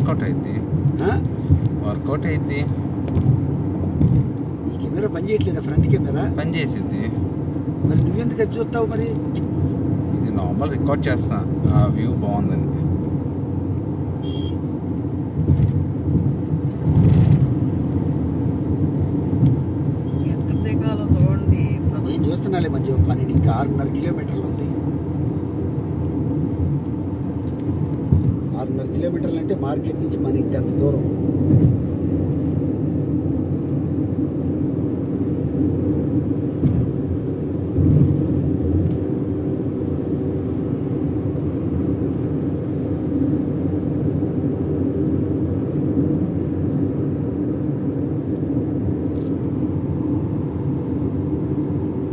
Work out అయింది. Work out అయింది. ఈ కెమెరా పని చేయట్లేదా? ఫ్రంట్ కెమెరా పని చేసింది. మరి నువ్వెందుకు అది చూస్తావు? మరి ఇది నార్మల్ రికార్డ్ చేస్తా, ఆ వ్యూ బాగుందని. ఎక్కడ దిగాలో చూడండి. నేను చూస్తున్నాలే మంచి 6.5 కిలోమీటర్లు ఉంది. 6.5 కిలోమీటర్లు అంటే మార్కెట్ నుంచి మన ఇంటి అంత దూరం.